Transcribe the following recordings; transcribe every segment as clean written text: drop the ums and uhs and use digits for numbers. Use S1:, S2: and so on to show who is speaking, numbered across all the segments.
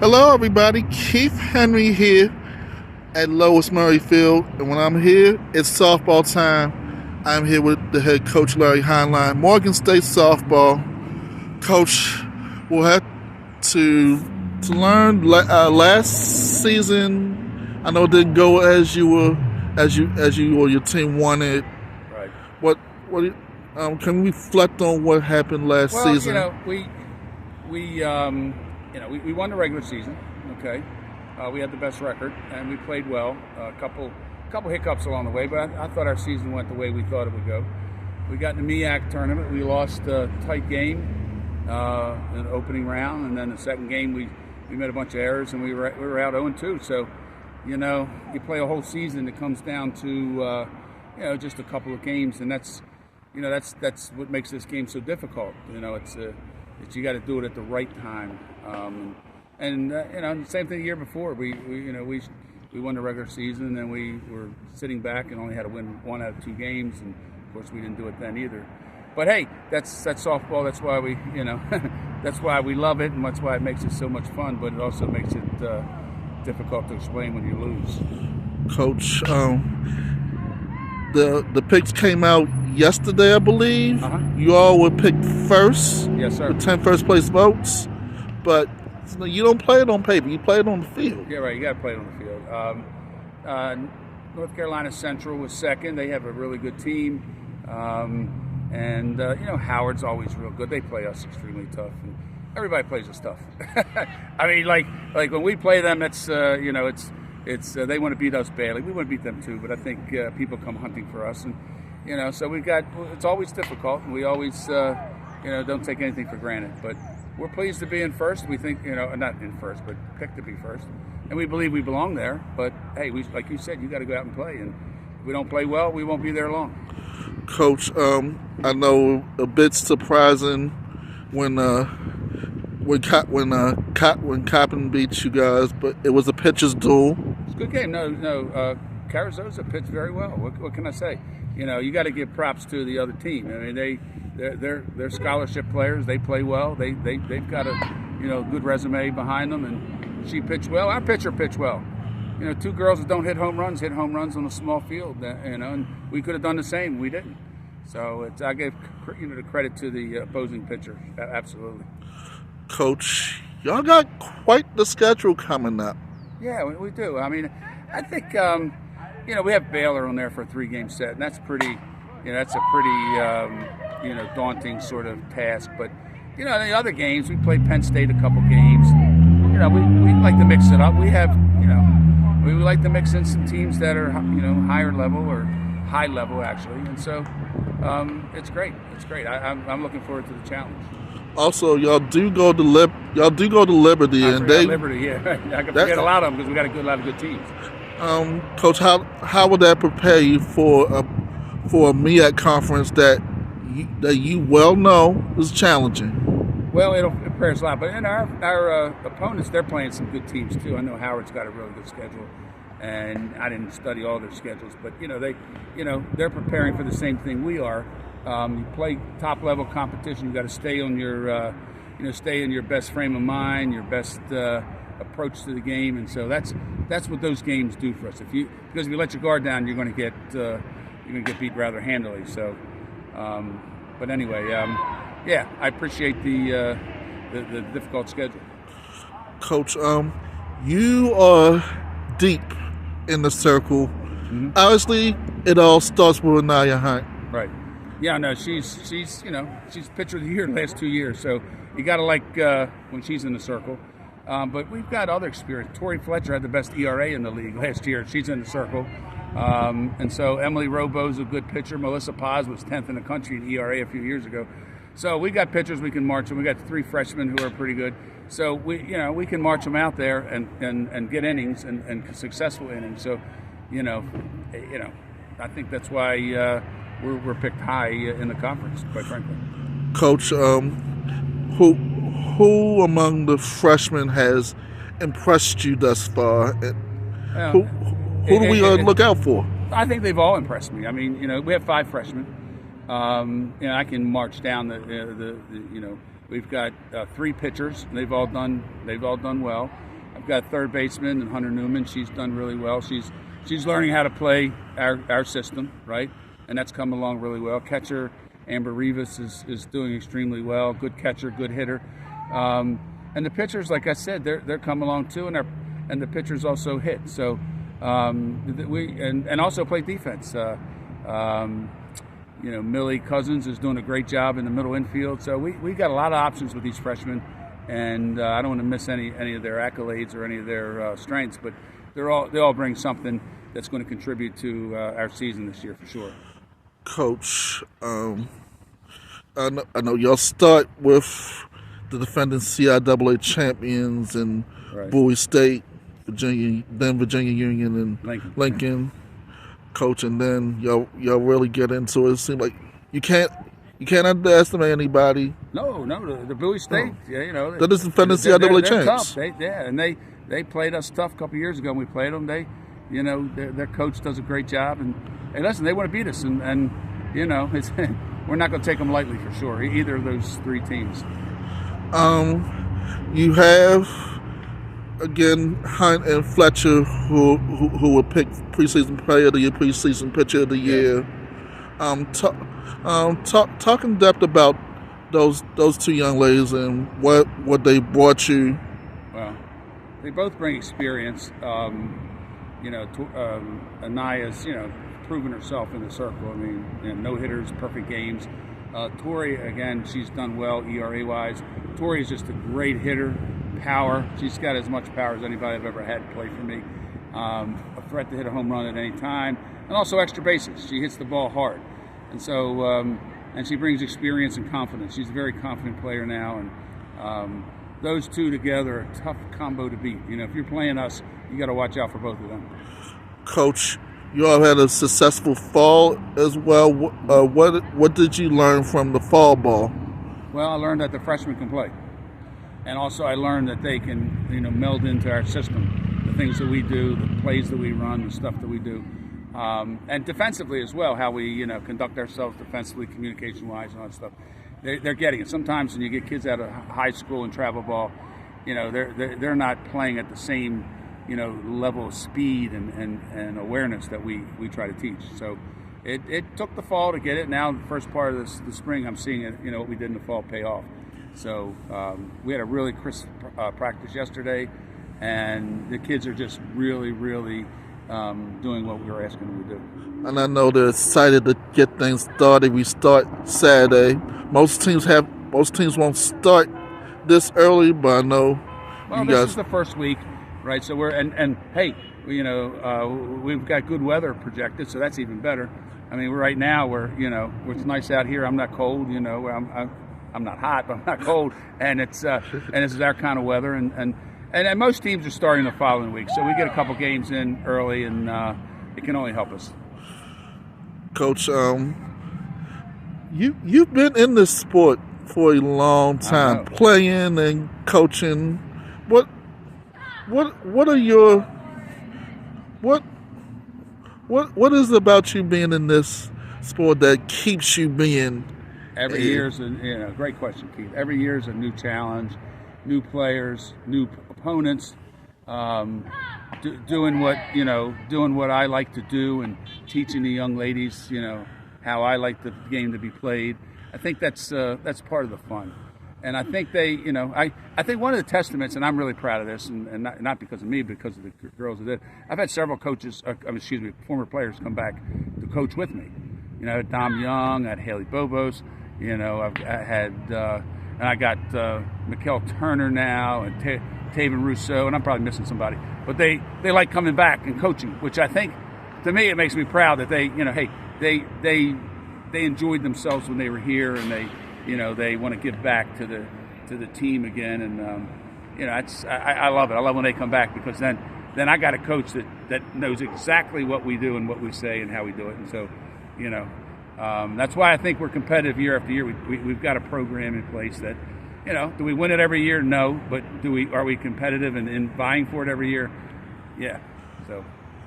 S1: Hello, everybody. Keith Henry here at Lois Murray Field, and when I'm here, it's softball time. I'm here with the head coach, Larry Hineline. Morgan State softball coach will have to learn. Last season, I know it didn't go as you or your team wanted.
S2: Right.
S1: What can we reflect on what happened last season?
S2: We won the regular season. Okay, we had the best record and we played well. A couple hiccups along the way, but I thought our season went the way we thought it would go. We got in the MEAC tournament. We lost a tight game in the opening round, and then the second game we made a bunch of errors and we were out 0-2. So, you play a whole season. It comes down to just a couple of games, and that's what makes this game so difficult. It's you got to do it at the right time. Same thing the year before. We won the regular season, and we were sitting back and only had to win one out of two games, and of course we didn't do it then either. But hey, that's softball. That's why we that's why we love it, and that's why it makes it so much fun. But it also makes it difficult to explain when you lose.
S1: Coach, the picks came out yesterday, I believe. You all were picked first.
S2: Yes, sir.
S1: With 10 first place votes, but you don't play it on paper. You play it on the field.
S2: Yeah, right. You got to play it on the field. North Carolina Central was second. They have a really good team, and Howard's always real good. They play us extremely tough, and everybody plays us tough. I mean, like when we play them, it's they want to beat us badly. We want to beat them too, but I think people come hunting for us, and so it's always difficult, and we always don't take anything for granted. But we're pleased to be in first. We think not in first, but picked to be first, and we believe we belong there. But hey, like you said, you got to go out and play, and if we don't play well, we won't be there long.
S1: Coach, I know a bit surprising when Coppin beat you guys, but it was a pitcher's duel.
S2: It's a good game. No. Carrizosa pitched very well. What can I say? You got to give props to the other team. I mean, they're scholarship players. They play well. They've got a good resume behind them, and she pitched well. Our pitcher pitched well. Two girls that don't hit home runs on a small field. And we could have done the same. We didn't. So I give the credit to the opposing pitcher. Absolutely.
S1: Coach, y'all got quite the schedule coming up.
S2: Yeah, we do. I mean, I think we have Baylor on there for a 3-game set, and that's a pretty daunting sort of task. But the other games, we played Penn State a couple games. We like to mix it up. We have we like to mix in some teams that are higher level or high level actually, and so it's great. It's great. I'm looking forward to the challenge.
S1: Also, y'all do go to Liberty,
S2: and Liberty. Yeah, I can forget a lot of them because we got a lot of good teams.
S1: Coach, how would that prepare you for a MEAC conference that you well know is challenging?
S2: Well, it'll prepare us a lot, but in our opponents, they're playing some good teams too. I know Howard's got a really good schedule, and I didn't study all their schedules, but they're preparing for the same thing we are. You play top level competition. You got to stay on your stay in your best frame of mind, your best approach to the game, and so that's what those games do for us. Because if you let your guard down, you're going to get beat rather handily. So, but anyway, I appreciate the difficult schedule.
S1: Coach, you are deep in the circle. Mm-hmm. Obviously, it all starts with Anaya Hunt.
S2: Right. Yeah, no, she's pitcher of the year the last 2 years, so you got to like when she's in the circle. But we've got other experience. Tori Fletcher had the best ERA in the league last year. She's in the circle. And so Emily Robo's a good pitcher. Melissa Paz was 10th in the country in ERA a few years ago. So we got pitchers we can march them. We got 3 freshmen who are pretty good. So we can march them out there and get innings and successful innings. So I think that's why we're picked high in the conference, quite frankly.
S1: Coach, who among the freshmen has impressed you thus far? Who do we look out for?
S2: I think they've all impressed me. I mean, we have 5 freshmen. I can march down we've got 3 pitchers. They've all done well. I've got a third baseman, and Hunter Newman. She's done really well. She's learning how to play our system, right? And that's come along really well. Catcher Amber Rivas is doing extremely well. Good catcher, good hitter. And the pitchers, like I said, they're coming along too, and the pitchers also hit. So we also play defense. Millie Cousins is doing a great job in the middle infield. So we got a lot of options with these freshmen, and I don't want to miss any of their accolades or any of their strengths, but they all bring something that's going to contribute to our season this year for sure.
S1: Coach, I know y'all start with the defending CIAA champions in
S2: Right.
S1: Bowie State, Virginia, then Virginia Union and Lincoln. Coach, and then y'all really get into it. It seems like you can't underestimate anybody.
S2: No, the Bowie State, yeah,
S1: That is defending CIAA
S2: they're
S1: champs.
S2: tough. And they played us tough a couple years ago. When we played them. Their coach does a great job, and hey, listen, they want to beat us, and it's we're not going to take them lightly for sure. Either of those three teams.
S1: You have again Hunt and Fletcher who were picked preseason player of the year, preseason pitcher of the year. Talk in depth about those two young ladies and what they brought you.
S2: Well, they both bring experience. Anaya's proven herself in the circle. I mean, no hitters, perfect games. Tori, again, she's done well ERA wise. Tori is just a great hitter. Power. She's got as much power as anybody I've ever had play for me. A threat to hit a home run at any time, and also extra bases. She hits the ball hard, and so and she brings experience and confidence. She's a very confident player now, and those two together are a tough combo to beat. If you're playing us, you got to watch out for both of them.
S1: Coach, you all had a successful fall as well. What did you learn from the fall ball?
S2: Well, I learned that the freshmen can play. And also I learned that they can, meld into our system, the things that we do, the plays that we run, the stuff that we do. And defensively as well, how we, conduct ourselves defensively, communication-wise and all that stuff. They're getting it. Sometimes when you get kids out of high school and travel ball, they're not playing at the same, level of speed and awareness that we try to teach. So it took the fall to get it. Now the first part of the spring, I'm seeing it, what we did in the fall pay off. So we had a really crisp practice yesterday, and the kids are just really, really doing what we were asking them to do.
S1: And I know they're excited to get things started. We start Saturday. Most teams won't start this early, but I know
S2: you guys. This is the first week, right? So we're and hey, we've got good weather projected, so that's even better. I mean, right now it's nice out here. I'm not cold. I'm not hot, but I'm not cold, and this is our kind of weather, and most teams are starting the following week, so we get a couple games in early, and it can only help us.
S1: Coach, you've been in this sport for a long time, playing and coaching. What are your what is it about you being in this sport that keeps you being?
S2: Every year is a great question, Keith. Every year is a new challenge, new players, new opponents. Doing what I like to do and teaching the young ladies, how I like the game to be played. I think that's part of the fun. And I think I think one of the testaments, and I'm really proud of this, and not because of me, but because of the girls that did. I've had several former players come back to coach with me. I had Dom Young, I had Haley Bobos. I got Mikkel Turner now and Taven Rousseau, and I'm probably missing somebody. But they like coming back and coaching, which I think, to me, it makes me proud that they enjoyed themselves when they were here, and they want to give back to the team again. And I love it. I love when they come back, because then I got a coach that knows exactly what we do and what we say and how we do it. And so, that's why I think we're competitive year after year. We've got a program in place that, do we win it every year? No, but are we competitive and vying for it every year? Yeah. So,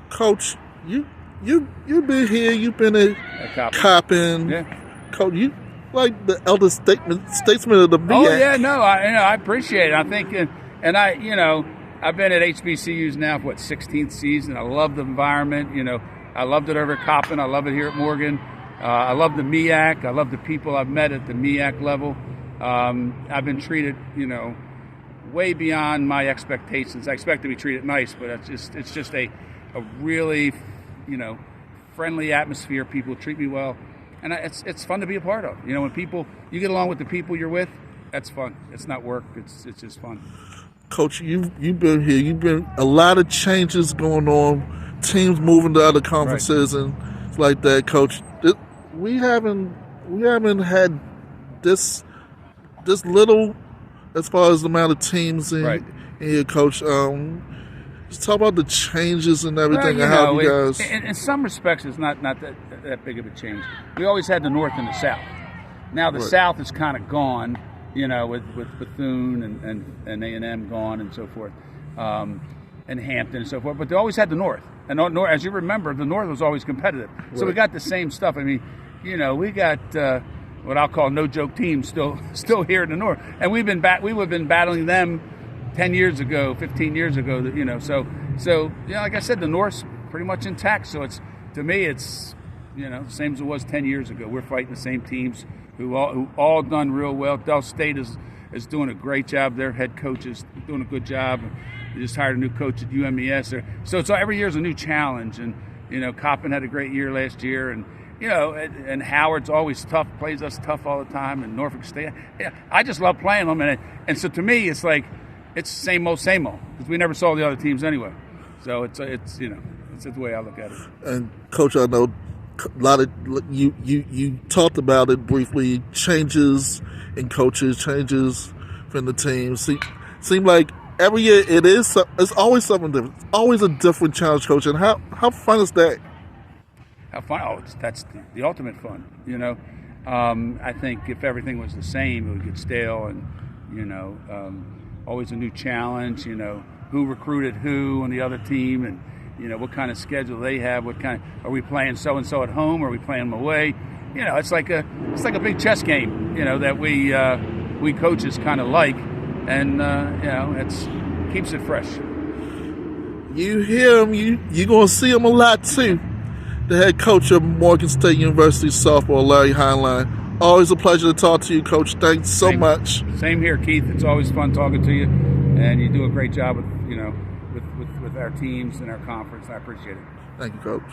S1: Coach, you've been here. You've been at Coppin.
S2: Yeah.
S1: Coach, you like the elder statesman of the VA.
S2: Oh yeah, no, I appreciate it. I think, and I've been at HBCUs now for 16th season. I love the environment. I loved it over at Coppin. I love it here at Morgan. I love the MEAC. I love the people I've met at the MEAC level. I've been treated, way beyond my expectations. I expect to be treated nice, but it's just a really, friendly atmosphere. People treat me well, and it's fun to be a part of. When you get along with the people you're with, that's fun. It's not work. It's just fun.
S1: Coach, you've been here. You've been a lot of changes going on. Teams moving to other conferences and it's like that. Coach, we haven't had this little as far as the amount of teams in here, Coach. Just talk about the changes and everything and how you guys.
S2: In some respects, it's not that big of a change. We always had the North and the South. Now the South is kind of gone. With Bethune and A&M gone and so forth, and Hampton and so forth. But they always had the North. And as you remember, the North was always competitive. So we got the same stuff. I mean, we got what I'll call no-joke teams still here in the North. And we would have been battling them 10 years ago, 15 years ago. So like I said, the North's pretty much intact. So to me, it's the same as it was 10 years ago. We're fighting the same teams who all done real well. Del State is doing a great job. Their head coach is doing a good job. They just hired a new coach at UMES. So every year is a new challenge. And, Coppin had a great year last year. And, and Howard's always tough, plays us tough all the time. And Norfolk State. I just love playing them. And so to me, it's like it's same old, because we never saw the other teams anyway. So it's the way I look at it.
S1: And, Coach, I know a lot of you talked about it briefly. Changes in coaches, changes from the team. Seem like every year it's always something different. It's always a different challenge, Coach. And how fun is that?
S2: How fun? Oh, that's the ultimate fun. I think if everything was the same, it would get stale. And always a new challenge. Who recruited who on the other team, and what kind of schedule they have, what kind of, are we playing so-and-so at home, or are we playing them away? It's like a big chess game, that we coaches kind of like, and, it's keeps it fresh.
S1: You hear him, you're going to see him a lot too. The head coach of Morgan State University softball, Larry Hineline. Always a pleasure to talk to you, Coach. Thanks so much.
S2: Same here, Keith. It's always fun talking to you, and you do a great job with our teams and our conference. I appreciate it.
S1: Thank you, Coach.